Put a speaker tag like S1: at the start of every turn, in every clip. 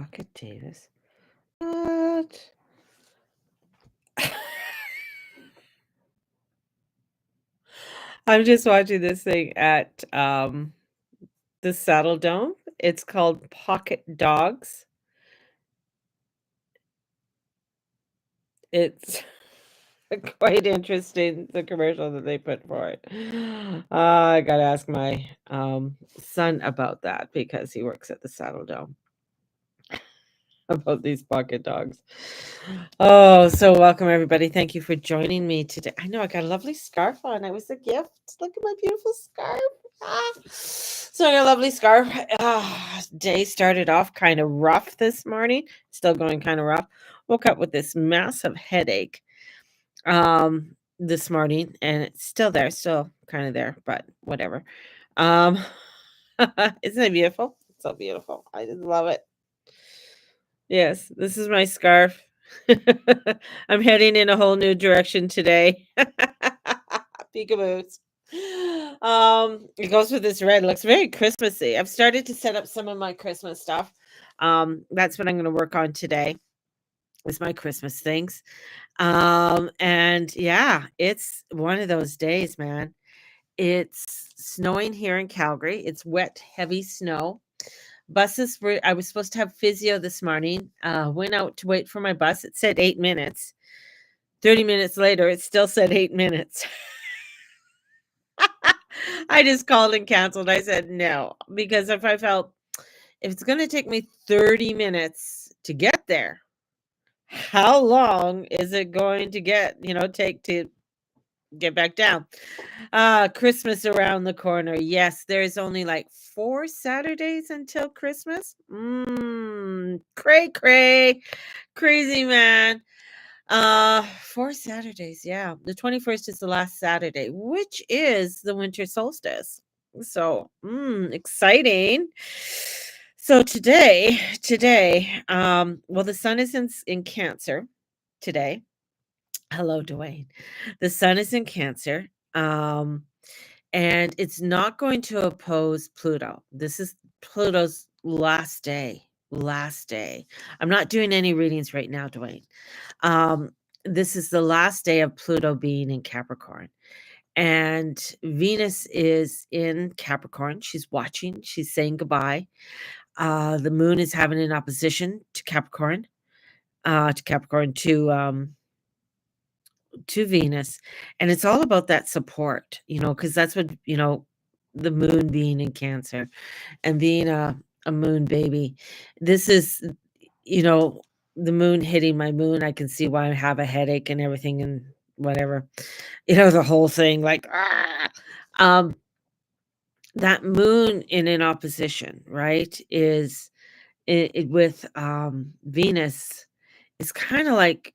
S1: Pocket Davis. What? I'm just watching this thing at the Saddle Dome. It's called Pocket Dogs. It's quite interesting, the commercial that they put for it. I gotta ask my son about that because he works at the Saddle Dome about these pocket dogs. Oh, so welcome everybody. Thank you for joining me today. I know I got a lovely scarf on. It was a gift. Look at my beautiful scarf. So I got a lovely scarf. Day started off kind of rough this morning. Still going kind of rough. Woke up with this massive headache this morning, and it's still there, still kind of there, but whatever. Um isn't it beautiful? It's so beautiful. I just love it. Yes, this is my scarf. I'm heading in a whole new direction today. Peekaboos. It goes with this red. Looks very Christmassy. I've started to set up some of my Christmas stuff. That's what I'm going to work on today. Is my Christmas things. And yeah, it's one of those days, man. It's snowing here in Calgary. It's wet, heavy snow. Buses were I was supposed to have physio this morning. Went out to wait for my bus. It said 8 minutes. 30 minutes later, it still said 8 minutes. I just called and canceled. I said no, because if it's going to take me 30 minutes to get there, how long is it going to take to get back down? Christmas around the corner. Yes, there's only like 4 Saturdays until Christmas. Cray. Crazy, man. 4 Saturdays, yeah. The 21st is the last Saturday, which is the winter solstice. So, exciting. So today, well, the sun is in Cancer today. Hello, Dwayne. The sun is in Cancer. And it's not going to oppose Pluto. This is Pluto's last day. Last day. I'm not doing any readings right now, Dwayne. Um, this is the last day of Pluto being in Capricorn. And Venus is in Capricorn. She's watching, she's saying goodbye. The moon is having an opposition to Capricorn, to Venus. And it's all about that support, because that's what, the moon being in Cancer and being a moon baby. This is, you know, the moon hitting my moon. I can see why I have a headache and everything and whatever, the whole thing like, that moon in an opposition, right? Is it with Venus is kind of like,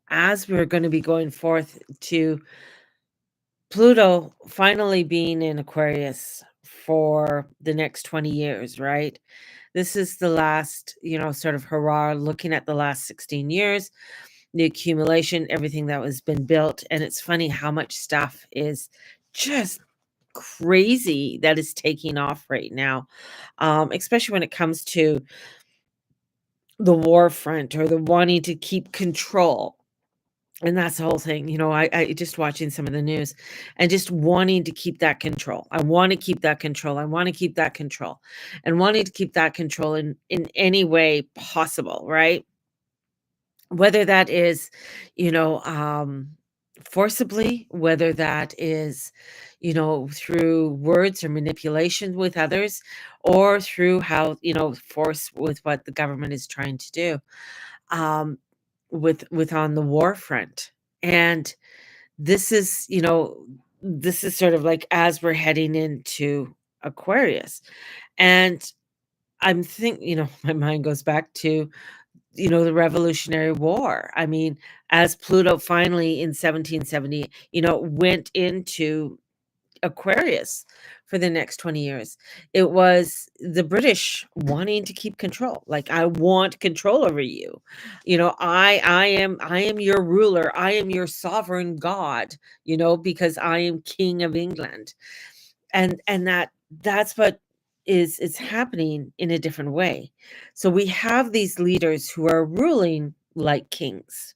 S1: as we're going to be going forth to Pluto finally being in Aquarius for the next 20 years, right? This is the last, sort of hurrah, looking at the last 16 years, the accumulation, everything that was been built. And it's funny how much stuff is just crazy that is taking off right now, especially when it comes to the war front or the wanting to keep control. And that's the whole thing, I just watching some of the news and just wanting to keep that control. I want to keep that control. I want to keep that control and wanting to keep that control in any way possible, right? Whether that is, you know, um, forcibly, whether that is, through words or manipulation with others, or through how, force with what the government is trying to do. Um, with on the war front. And this is, this is sort of like as we're heading into Aquarius. And my mind goes back to, the Revolutionary War. I mean, as Pluto finally in 1770, went into Aquarius for the next 20 years. It was the British wanting to keep control. Like, I want control over you. I am your ruler. I am your sovereign God, because I am king of England. And that's what is happening in a different way. So we have these leaders who are ruling like kings.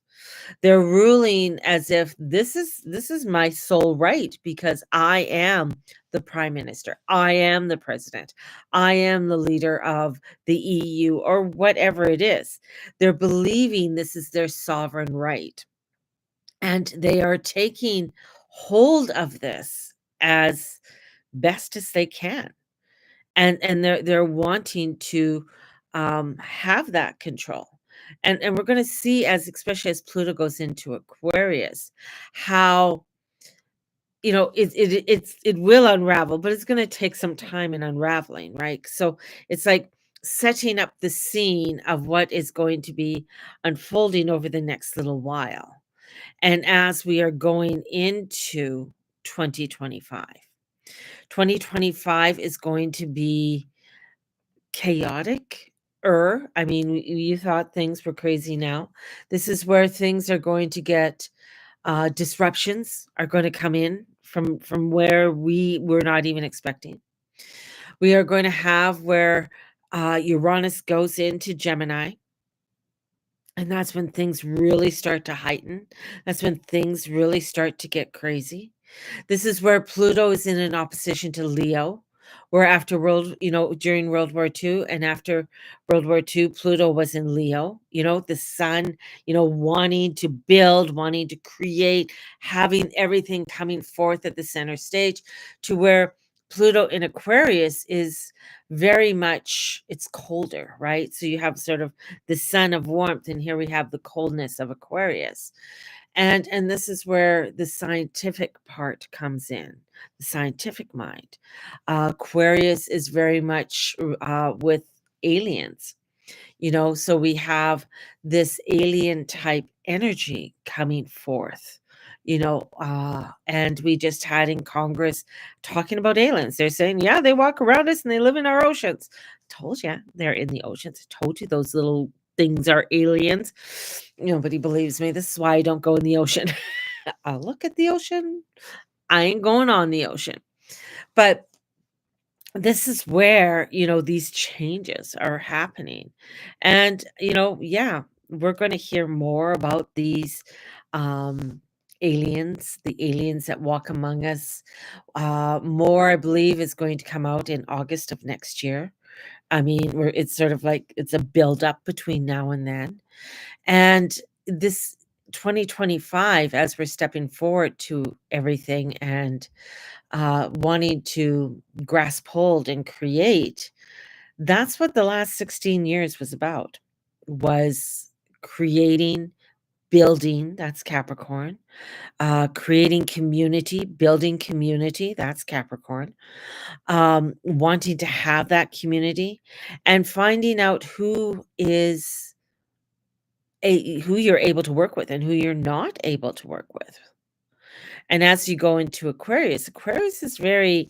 S1: They're ruling as if this is my sole right because I am the prime minister. I am the president. I am the leader of the EU or whatever it is. They're believing this is their sovereign right. And they are taking hold of this as best as they can. And they're wanting to have that control. And we're going to see, as especially as Pluto goes into Aquarius, how it will unravel, but it's going to take some time in unraveling, right? So it's like setting up the scene of what is going to be unfolding over the next little while. And as we are going into 2025, 2025 is going to be chaotic. I mean, you thought things were crazy now. This is where things are going to get disruptions are going to come in from where we were not even expecting. We are going to have where Uranus goes into Gemini, and that's when things really start to heighten. That's when things really start to get crazy. This is where Pluto is in an opposition to Leo, where after during World War II and after World War II, Pluto was in Leo, the sun, wanting to build, wanting to create, having everything coming forth at the center stage, to where Pluto in Aquarius is very much, it's colder, right? So you have sort of the sun of warmth, and here we have the coldness of Aquarius. And this is where the scientific part comes in, the scientific mind. Aquarius is very much with aliens, so we have this alien type energy coming forth, and we just had in Congress talking about aliens. They're saying, yeah, they walk around us and they live in our oceans. Told you they're in the oceans. I told you those little things are aliens. Nobody believes me. This is why I don't go in the ocean. I'll look at the ocean. I ain't going on the ocean. But this is where, these changes are happening. And, yeah, we're going to hear more about these um, aliens, the aliens that walk among us. More, I believe, is going to come out in August of next year. I mean, it's sort of like it's a build-up between now and then. And this 2025, as we're stepping forward to everything and wanting to grasp hold and create, that's what the last 16 years was creating, building, that's Capricorn, creating community, building community, that's Capricorn, wanting to have that community, and finding out who you're able to work with and who you're not able to work with. And as you go into Aquarius is very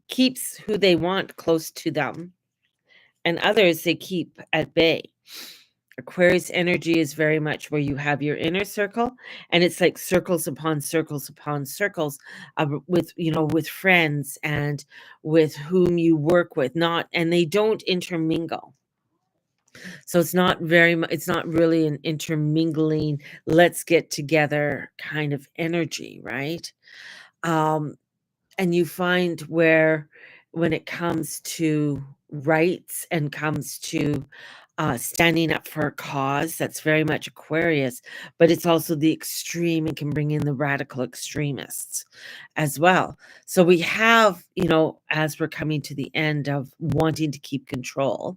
S1: keeps who they want close to them, and others they keep at bay. Aquarius energy is very much where you have your inner circle, and it's like circles upon circles upon circles with friends and with whom you work with, not and they don't intermingle. So it's not really an intermingling, let's get together kind of energy, right? Um, and you find where when it comes to rights and comes to standing up for a cause, that's very much Aquarius, but it's also the extreme and can bring in the radical extremists as well. So we have, as we're coming to the end of wanting to keep control,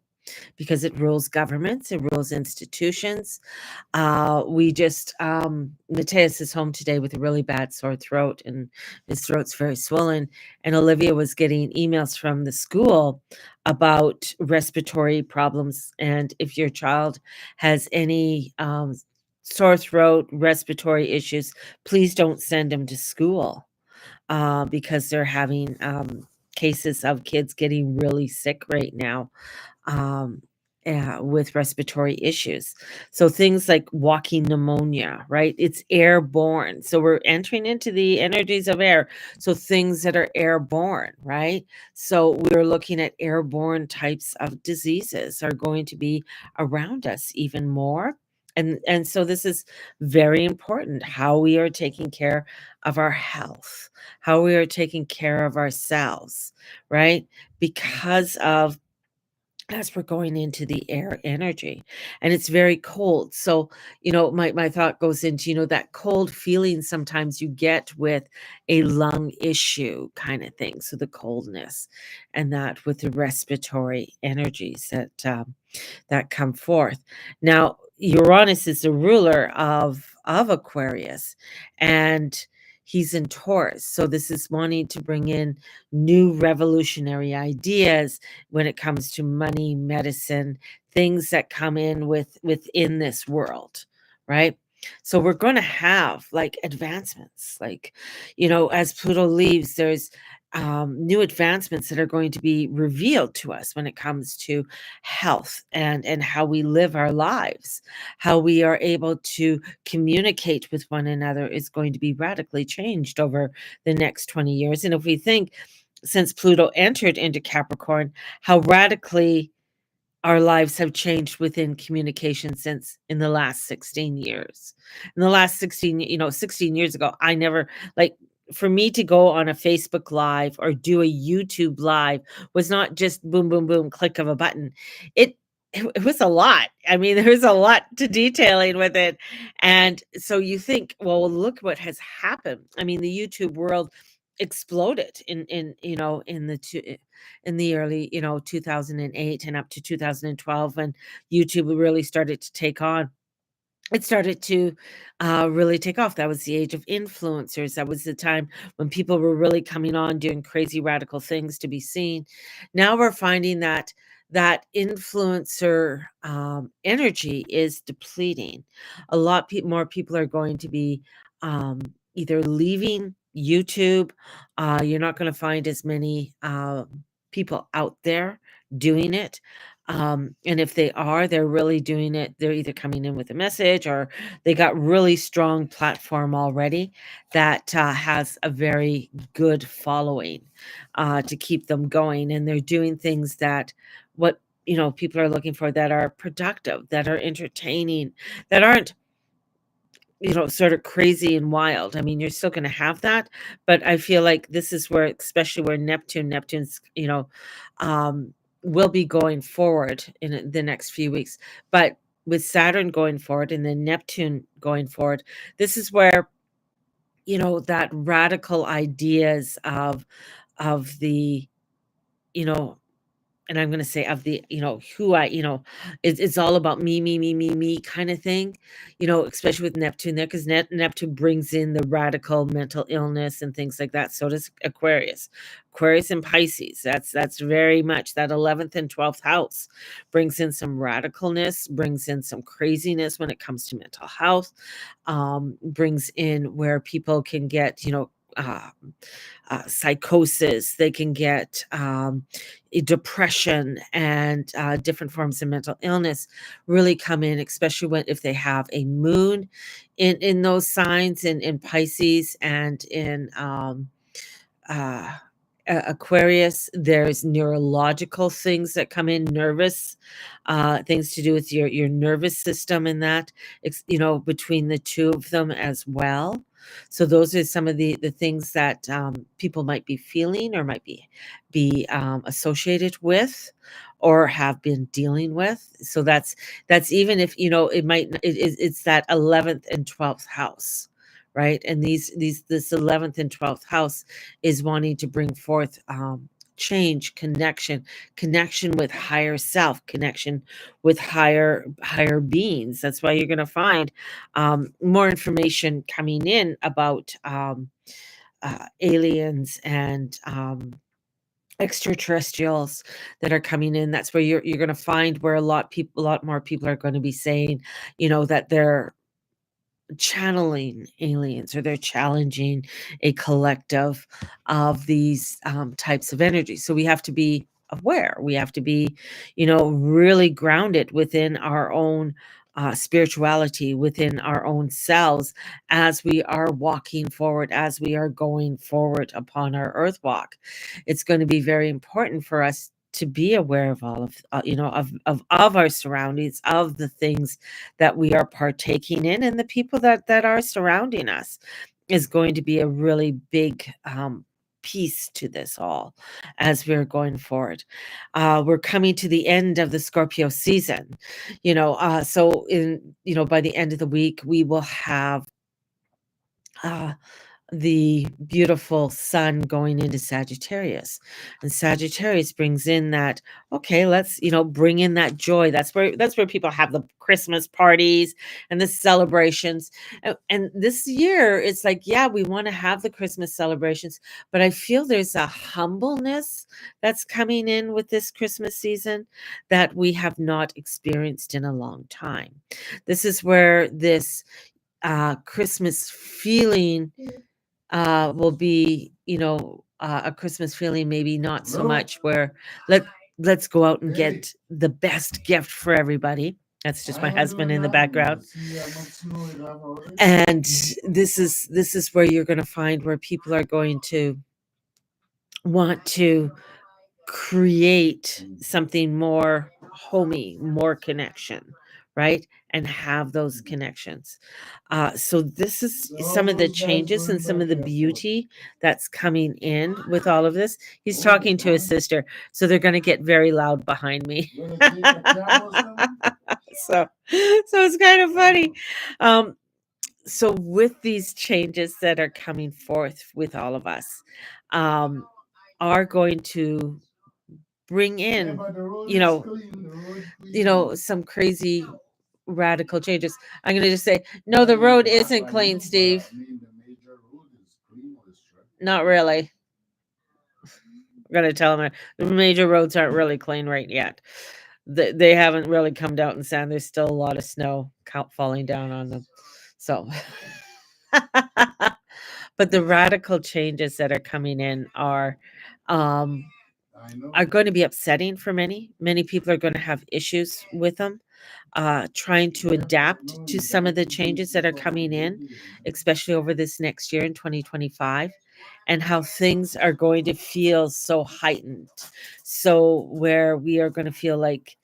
S1: because it rules governments, it rules institutions. Mateus is home today with a really bad sore throat, and his throat's very swollen. And Olivia was getting emails from the school about respiratory problems. And if your child has any sore throat, respiratory issues, please don't send them to school because they're having cases of kids getting really sick right now. Um, with respiratory issues. So things like walking pneumonia, right? It's airborne. So we're entering into the energies of air. So things that are airborne, right? So we're looking at airborne types of diseases are going to be around us even more. And so this is very important how we are taking care of our health, how we are taking care of ourselves, right? Because of as we're going into the air energy and it's very cold. So, my thought goes into, that cold feeling sometimes you get with a lung issue kind of thing. So the coldness and that with the respiratory energies that come forth. Now, Uranus is the ruler of Aquarius, and he's in Taurus. So this is wanting to bring in new revolutionary ideas when it comes to money, medicine, things that come in within this world, right? So we're going to have like advancements, like as Pluto leaves, there's new advancements that are going to be revealed to us when it comes to health and how we live our lives, how we are able to communicate with one another is going to be radically changed over the next 20 years. And if we think since Pluto entered into Capricorn, how radically our lives have changed within communication since in the last 16 years. In the last 16 years ago, I never like for me to go on a Facebook Live or do a YouTube Live was not just boom, boom, boom, click of a button. It it was a lot. I mean, there's a lot to detailing with it. And so you think, well, look what has happened. I mean, the YouTube world exploded in the early 2008 and up to 2012 when YouTube really started to take on. It started to really take off. That was the age of influencers. That was the time when people were really coming on doing crazy radical things to be seen. Now we're finding that that influencer energy is depleting. A lot more people are going to be um, either leaving YouTube. You're not going to find as many people out there doing it. And if they are, they're really doing it. They're either coming in with a message or they got really strong platform already that has a very good following to keep them going. And they're doing things that what people are looking for that are productive, that are entertaining, that aren't sort of crazy and wild. I mean, you're still going to have that, but I feel like this is where, especially where Neptune's, will be going forward in the next few weeks. But with Saturn going forward and then Neptune going forward, this is where, that radical ideas of the, you know, and I'm gonna say of the, who it's all about me kind of thing, especially with Neptune there, because Neptune brings in the radical mental illness and things like that. So does Aquarius. Aquarius and Pisces. That's very much that 11th and 12th house brings in some radicalness, brings in some craziness when it comes to mental health, brings in where people can get, uh, psychosis, they can get depression and different forms of mental illness really come in, especially when if they have a moon in those signs in Pisces and in uh, Aquarius. There's neurological things that come in, nervous things to do with your nervous system, and that between the two of them as well. So those are some of the things that people might be feeling or might be associated with or have been dealing with. So that's even if it might it's that 11th and 12th house, right? And this 11th and 12th house is wanting to bring forth change, connection with higher self, connection with higher beings. That's why you're going to find more information coming in about aliens and extraterrestrials that are coming in. That's where you're going to find where a lot more people are going to be saying that they're channeling aliens or they're challenging a collective of these types of energy. So we have to be aware. We have to be, really grounded within our own spirituality, within our own selves, as we are walking forward, as we are going forward upon our earth walk. It's going to be very important for us to be aware of all of of our surroundings, of the things that we are partaking in, and the people that are surrounding us is going to be a really big piece to this all as we're going forward. We're coming to the end of the Scorpio season, so by the end of the week we will have uh, the beautiful sun going into Sagittarius. And Sagittarius brings in that, okay, let's, bring in that joy. That's where people have the Christmas parties and the celebrations. And this year it's like, yeah, we want to have the Christmas celebrations, but I feel there's a humbleness that's coming in with this Christmas season that we have not experienced in a long time. This is where this Christmas feeling will be, a Christmas feeling, maybe not so much where let let's go out and get the best gift for everybody. That's just my husband in the background. And this is where you're going to find where people are going to want to create something more homey, more connection, right? And have those connections. So this is some of the changes and some of the beauty that's coming in with all of this. He's talking to his sister, so they're going to get very loud behind me. so, so it's kind of funny. Um, so with these changes that are coming forth with all of us, um, are going to bring in, you know, some crazy radical changes. I'm going to just say, no, the road isn't clean, Steve. Not really. I'm going to tell him the major roads aren't really clean right yet. They haven't really come out in sand. There's still a lot of snow falling down on them. So, but the radical changes that are coming in um, are going to be upsetting for many. Many people are going to have issues with them, trying to adapt to some of the changes that are coming in, especially over this next year in 2025, and how things are going to feel so heightened. So, where we are going to feel like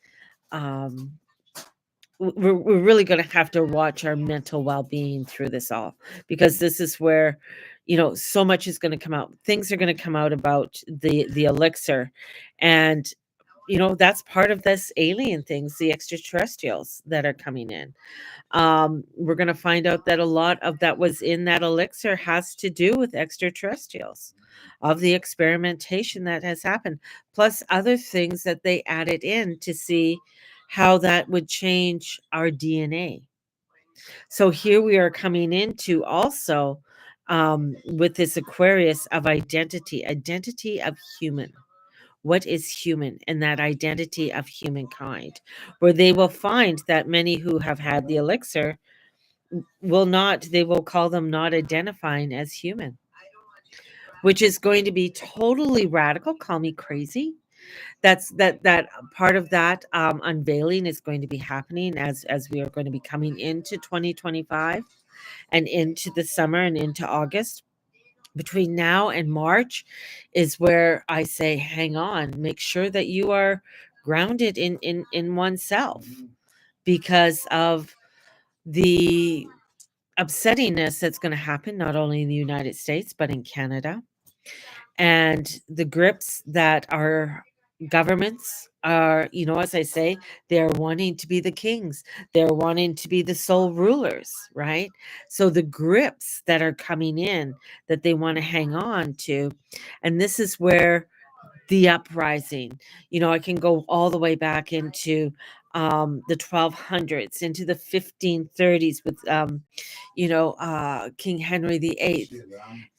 S1: um, we're really going to have to watch our mental well-being through this all, because this is where so much is going to come out. Things are going to come out about the elixir, and that's part of this alien things, the extraterrestrials that are coming in. We're going to find out that a lot of that was in that elixir has to do with extraterrestrials, of the experimentation that has happened, plus other things that they added in to see how that would change our DNA. So here we are coming into also with this Aquarius of identity of human. What is human, and that identity of humankind, where they will find that many who have had the elixir they will call them not identifying as human, which is going to be totally radical. Call me crazy. That part of that unveiling is going to be happening as we are going to be coming into 2025 and into the summer and into August. Between now and March is where I say, hang on, make sure that you are grounded in oneself, because of the upsettingness that's going to happen not only in the United States but in Canada, and the grips that our governments are, as I say, they're wanting to be the kings, they're wanting to be the sole rulers, right? So the grips that are coming in that they want to hang on to, and this is where the uprising, I can go all the way back into the 1200s, into the 1530s with King Henry VIII,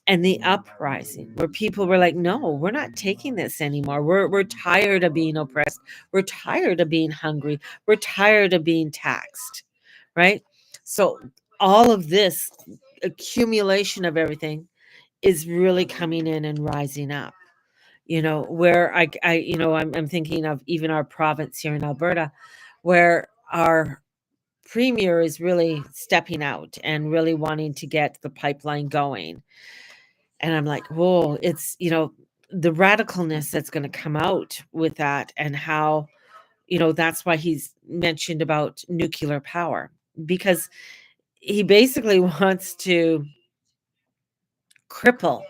S1: and the uprising, where people were like, no, we're not taking this anymore. We're tired of being oppressed, we're tired of being hungry, we're tired of being taxed, right? So all of this accumulation of everything is really coming in and rising up. where I'm thinking of even our province here in Alberta, where our premier is really stepping out and really wanting to get the pipeline going. And I'm like, whoa, it's, the radicalness that's going to come out with that, and how, that's why he's mentioned about nuclear power, because he basically wants to cripple,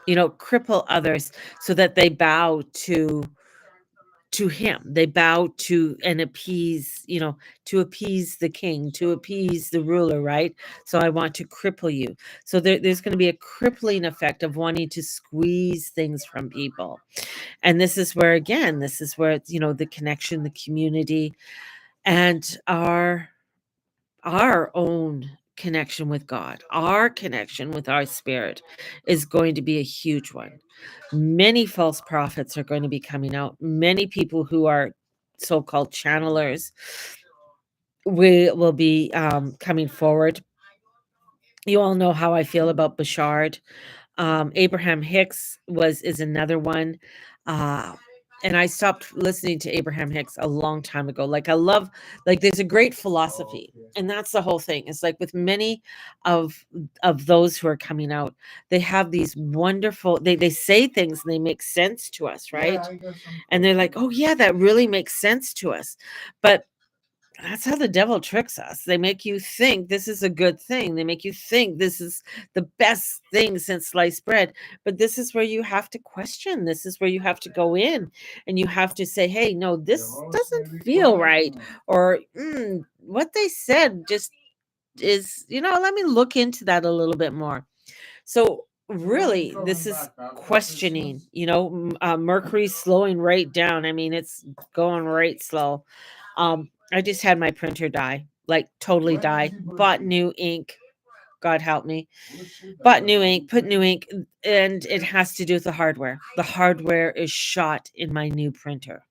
S1: cripple others so that they bow to him. They bow to and appease, to appease the king, to appease the ruler, right? So I want to cripple you. So there's going to be a crippling effect of wanting to squeeze things from people. And this is where, again, it's, the connection, the community, and our own connection with God, our connection with our spirit is going to be a huge one. Many false prophets are going to be coming out. Many people who are so-called channelers will be coming forward. You all know how I feel about Bashard. Abraham Hicks is another one. Uh, and I stopped listening to Abraham Hicks a long time ago. Like, I love, like, there's a great philosophy, and that's the whole thing. It's like with many of those who are coming out, they have these wonderful, they say things and they make sense to us, right? And they're like, oh yeah, that really makes sense to us. But that's how the devil tricks us. They make you think this is a good thing. They make you think this is the best thing since sliced bread. But this is where you have to question. This is where you have to go in and you have to say, hey, no, this doesn't feel right. Or what they said just is, let me look into that a little bit more. So really, this is questioning, Mercury slowing right down. I mean, it's going right slow. I just had my printer die, like totally die. Bought new ink. God help me. Bought new ink, put new ink, and it has to do with the hardware. The hardware is shot in my new printer.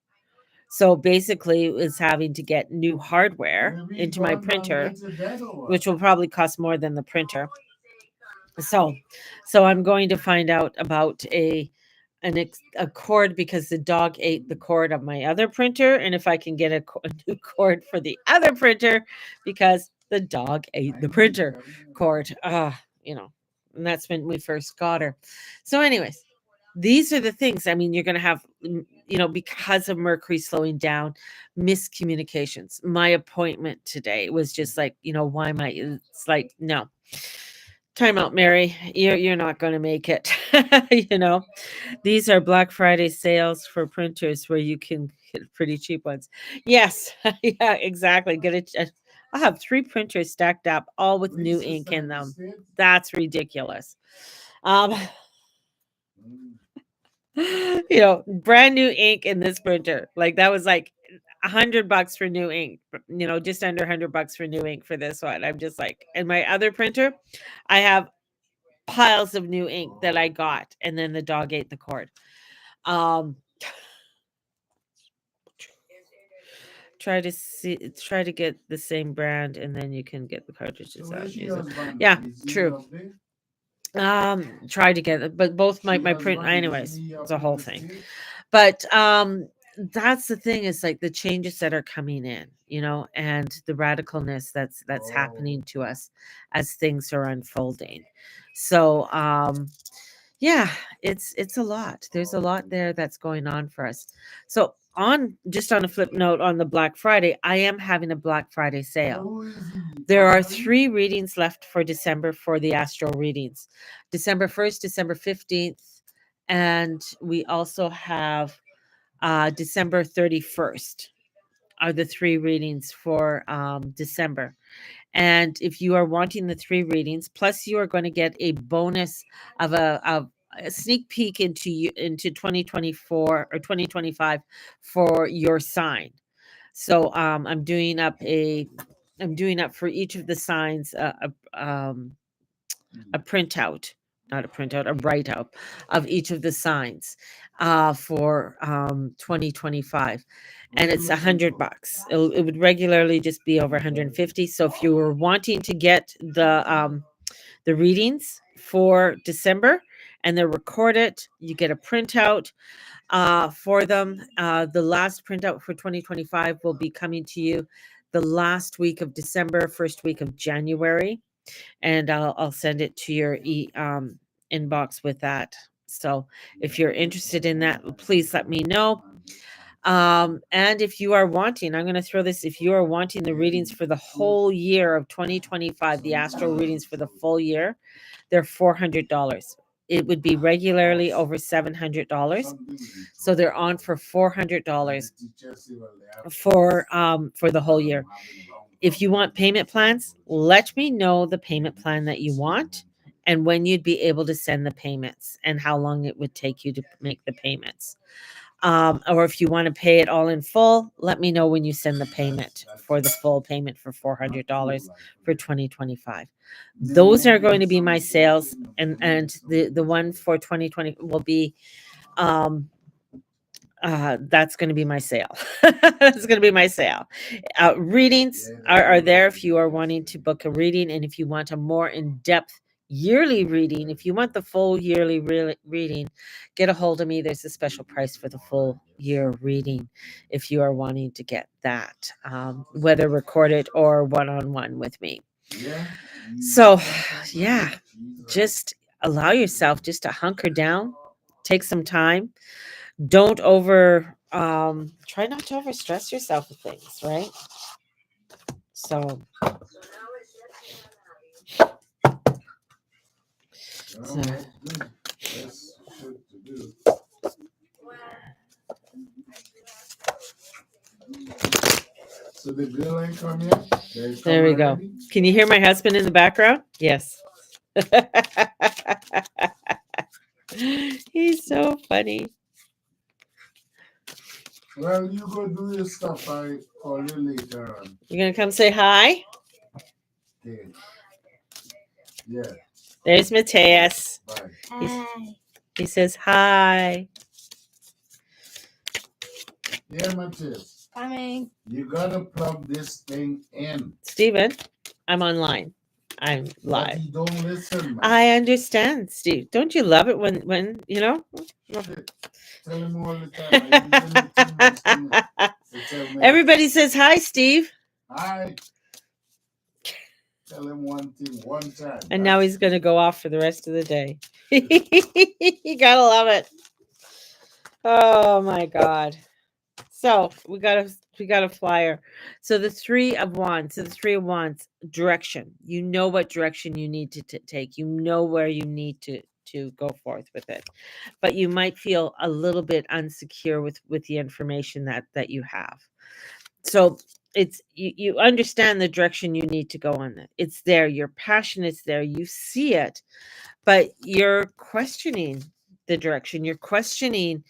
S1: So basically, it's having to get new hardware into my printer, which will probably cost more than the printer. So I'm going to find out about a cord, because the dog ate the cord of my other printer, and if I can get a new cord for the other printer, because the dog ate the printer cord. And that's when we first got her. So anyways, these are the things. I mean, you're going to have, because of Mercury slowing down, miscommunications. My appointment today was just like, why am I? It's like, no. Time out, Mary. You're not going to make it. These are Black Friday sales for printers where you can get pretty cheap ones. Yes, yeah, exactly. I'll have 3 printers stacked up, all with new ink in them. That's ridiculous. Um, brand new ink in this printer. Like, that was like $100 for new ink. Just under $100 for new ink for this one. I'm just like, and my other printer, I have piles of new ink that I got, and then the dog ate the cord. Um, try to get the same brand, and then you can get the cartridges out. Yeah, true. Try to get it, but both my print, anyways, it's a whole thing. But that's the thing, is like the changes that are coming in, and the radicalness that's happening to us as things are unfolding. So yeah, it's a lot. There's a lot there that's going on for us. So on a flip note, on the Black Friday, I am having a Black Friday sale. There are 3 readings left for December for the astral readings. December 1st, December 15th, and we also have December 31st are the 3 readings for December. And if you are wanting the 3 readings, plus you are going to get a bonus of a sneak peek into 2024 or 2025 for your sign. So I'm doing up for each of the signs a printout, not a printout, a write out of each of the signs for 2025. And it's $100. It would regularly just be over 150. So if you were wanting to get the readings for December, and they're recorded. You get a printout for them. The last printout for 2025 will be coming to you the last week of December, first week of January, and I'll send it to your inbox with that. So if you're interested in that, please let me know. And if you are wanting, I'm going to throw this, if you are wanting the readings for the whole year of 2025, the astral readings for the full year, they're $400. It would be regularly over $700. So they're on for $400 for the whole year. If you want payment plans, let me know the payment plan that you want and when you'd be able to send the payments and how long it would take you to make the payments. Or if you want to pay it all in full, let me know when you send the payment for the full payment for $400 for 2025. Those are going to be my sales, and the one for 2020 will be that's going to be my sale. That's going to be my sale. Readings are there if you are wanting to book a reading, and if you want a more in-depth yearly reading, if you want the full yearly reading, get a hold of me. There's a special price for the full year reading if you are wanting to get that, whether recorded or one-on-one with me. So, yeah, just allow yourself just to hunker down, take some time. Don't try not to overstress yourself with things, right? So
S2: the girl ain't come yet?
S1: There we go. Can you hear my husband in the background? Yes. He's so funny.
S2: Well, you go do your stuff. I call you later on.
S1: You're going to come say hi?
S2: Okay. Yeah.
S1: There's Mateus.
S2: Bye.
S3: Hi.
S1: He says hi.
S2: Yeah, Matthias.
S3: Coming.
S2: You gotta plug this thing in.
S1: Steven, I'm online. I'm
S2: But
S1: live.
S2: you don't listen, man.
S1: I understand, Steve. Don't you love it when you know?
S2: Tell him all the time. I give him too much things to tell me.
S1: Everybody says hi, Steve.
S2: Hi. Tell him one thing, one time.
S1: And now he's going to go off for the rest of the day. You gotta love it. Oh my God. So we got a flyer. So the Three of Wands. So the Three of Wands, direction. You know what direction you need to take. You know where you need to go forth with it. But you might feel a little bit unsecure with the information that you have. So it's you understand the direction you need to go on it. It's there. Your passion is there. You see it, but you're questioning the direction. You're questioning,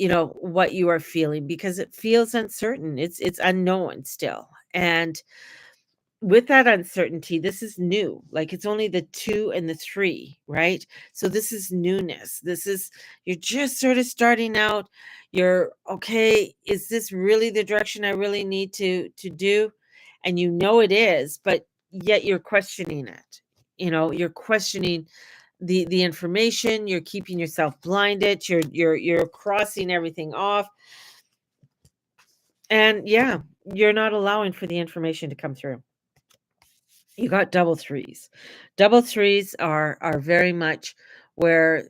S1: what you are feeling because it feels uncertain. It's unknown still. And with that uncertainty, this is new. Like it's only the 2 and the 3, right? So this is newness. You're just sort of starting out. You're okay. Is this really the direction I really need to do? And you know it is, but yet you're questioning it. You're questioning the information. You're keeping yourself blinded. You're crossing everything off. And yeah, you're not allowing for the information to come through. You got double threes. Double threes are very much where,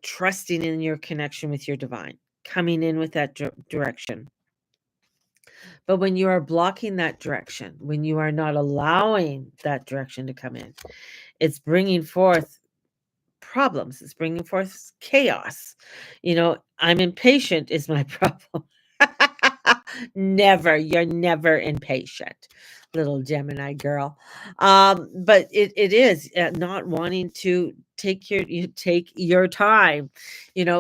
S1: trusting in your connection with your divine, coming in with that direction. But when you are blocking that direction, when you are not allowing that direction to come in, it's bringing forth problems. It's bringing forth chaos. I'm impatient is my problem. Never. You're never impatient, little Gemini girl. But it is not wanting to take your time,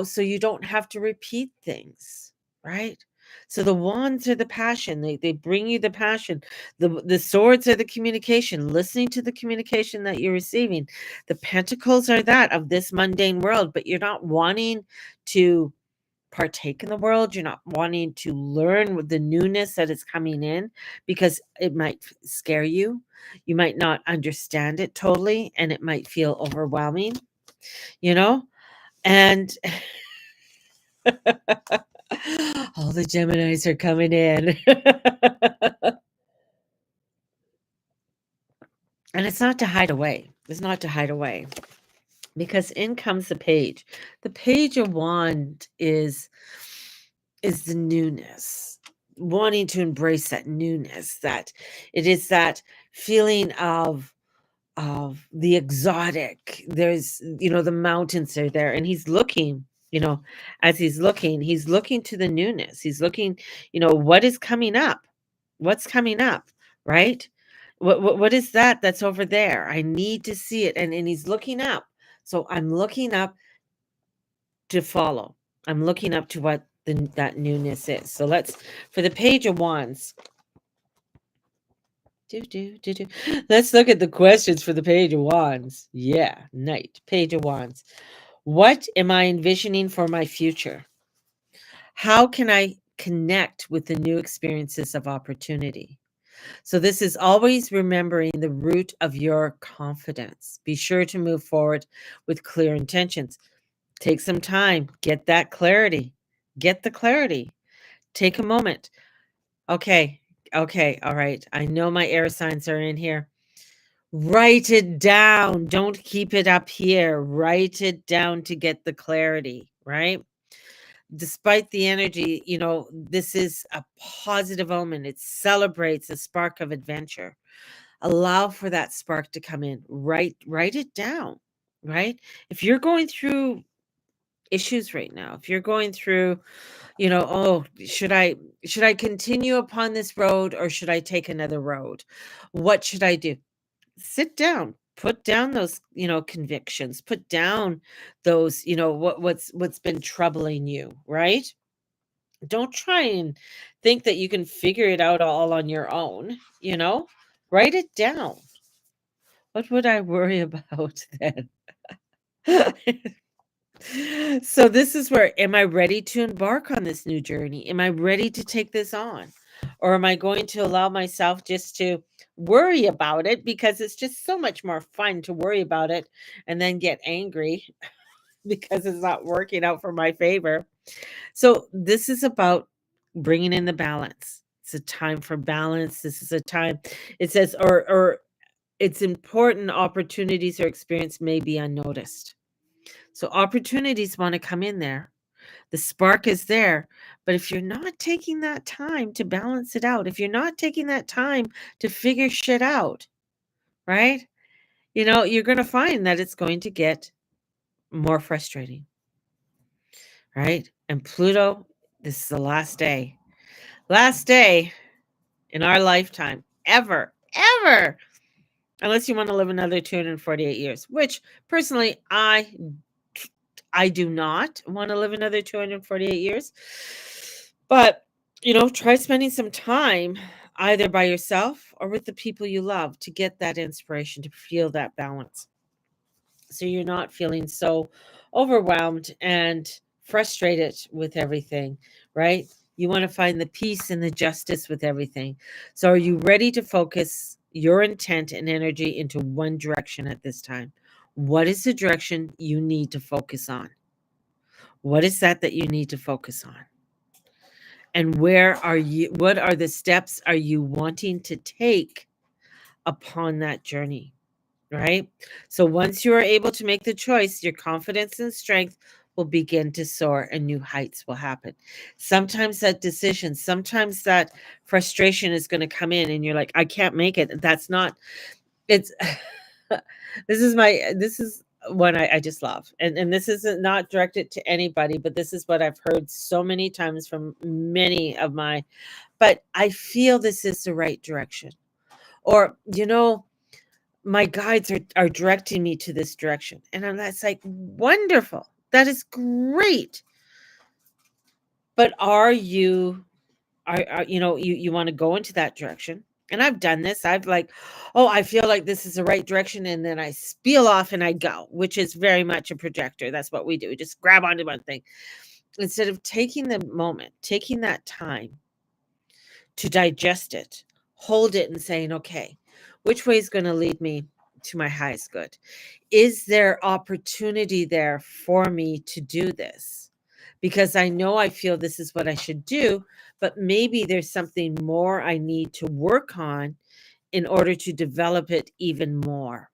S1: so you don't have to repeat things, right? So the wands are the passion. They bring you the passion. The swords are the communication, listening to the communication that you're receiving. The pentacles are that of this mundane world, but you're not wanting to partake in the world. You're not wanting to learn with the newness that is coming in because it might scare you. You might not understand it totally, and it might feel overwhelming. you know? And all the Geminis are coming in. And it's not to hide away. It's not to hide away. Because in comes the page. The page of wand is the newness. Wanting to embrace that newness, that it is that feeling of the exotic. There's, the mountains are there, and he's looking, as he's looking to the newness. He's looking, what is coming up? What's coming up, right? What is that that's over there? I need to see it. And he's looking up. So I'm looking up to follow. I'm looking up to what that newness is. So for the page of wands. Let's look at the questions for the page of wands. Yeah, Knight, page of wands. What am I envisioning for my future? How can I connect with the new experiences of opportunity? So this is always remembering the root of your confidence. Be sure to move forward with clear intentions. Take some time, get that clarity. Get the clarity. Take a moment. Okay. Okay. All right. I know my air signs are in here. Write it down. Don't keep it up here. Write it down to get the clarity, right? Despite the energy, this is a positive omen. It celebrates a spark of adventure. Allow for that spark to come in. Write it down, right? If you're going through issues right now, if you're going through, oh, should I continue upon this road, or should I take another road? What should I do? Sit down, put down those, convictions, put down those, what's been troubling you, right? Don't try and think that you can figure it out all on your own, write it down. What would I worry about then? So this is where, am I ready to embark on this new journey? Am I ready to take this on? Or am I going to allow myself just to worry about it, because it's just so much more fun to worry about it and then get angry because it's not working out for my favor. So this is about bringing in the balance. It's a time for balance. This is a time, it says, or it's important opportunities or experience may be unnoticed. So opportunities want to come in there. The spark is there. But if you're not taking that time to balance it out, if you're not taking that time to figure shit out, right? You're going to find that it's going to get more frustrating, right? And Pluto, this is the last day. Last day in our lifetime, ever, ever. Unless you want to live another 248 years, which personally, I do not want to live another 248 years. But, try spending some time either by yourself or with the people you love to get that inspiration, to feel that balance. So you're not feeling so overwhelmed and frustrated with everything, right? You want to find the peace and the justice with everything. So are you ready to focus your intent and energy into one direction at this time? What is the direction you need to focus on? What is that you need to focus on? And what are the steps are you wanting to take upon that journey? Right? So once you are able to make the choice, your confidence and strength will begin to soar and new heights will happen. Sometimes sometimes that frustration is going to come in and you're like, I can't make it. That's not, it's, this is one I just love. And this isn't not directed to anybody, but this is what I've heard so many times from many of but I feel this is the right direction. Or, my guides are directing me to this direction. And that's like, wonderful. That is great. But are you you want to go into that direction? And I've done this. I've like, oh, I feel like this is the right direction. And then I spiel off and I go, which is very much a projector. That's what we do. We just grab onto one thing instead of taking the moment, taking that time to digest it, hold it and saying, okay, which way is going to lead me to my highest good? Is there opportunity there for me to do this? Because I know I feel this is what I should do, but maybe there's something more I need to work on in order to develop it even more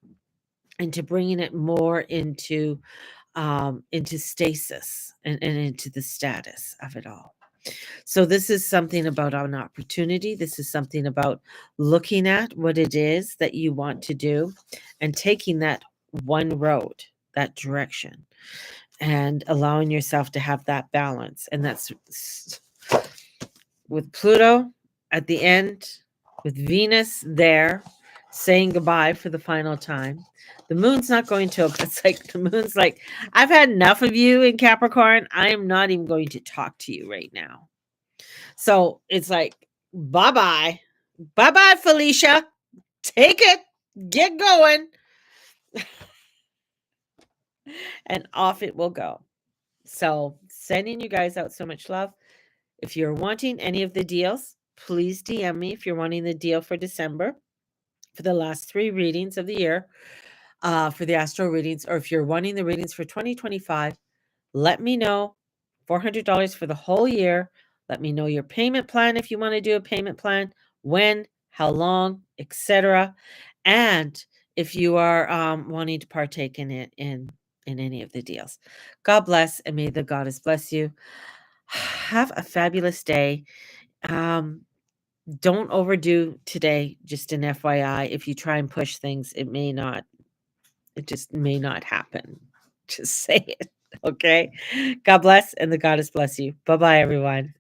S1: and to bringing it more into stasis and into the status of it all. So this is something about an opportunity. This is something about looking at what it is that you want to do and taking that one road, that direction, and allowing yourself to have that balance. And that's with Pluto at the end, with Venus there saying goodbye for the final time. The moon's not going to, it's like the moon's like, I've had enough of you in Capricorn. I am not even going to talk to you right now. So it's like, bye bye. Bye bye, Felicia. Take it. Get going. And off it will go. So sending you guys out so much love. If you're wanting any of the deals, please DM me if you're wanting the deal for December for the last 3 readings of the year for the astro readings, or if you're wanting the readings for 2025, let me know. $400 for the whole year. Let me know your payment plan if you want to do a payment plan, when, how long, etc. And if you are wanting to partake in it in any of the deals. God bless, and may the goddess bless you. Have a fabulous day. Don't overdo today, just an FYI. If you try and push things, it just may not happen. Just say it. Okay. God bless, and the goddess bless you. Bye-bye, everyone.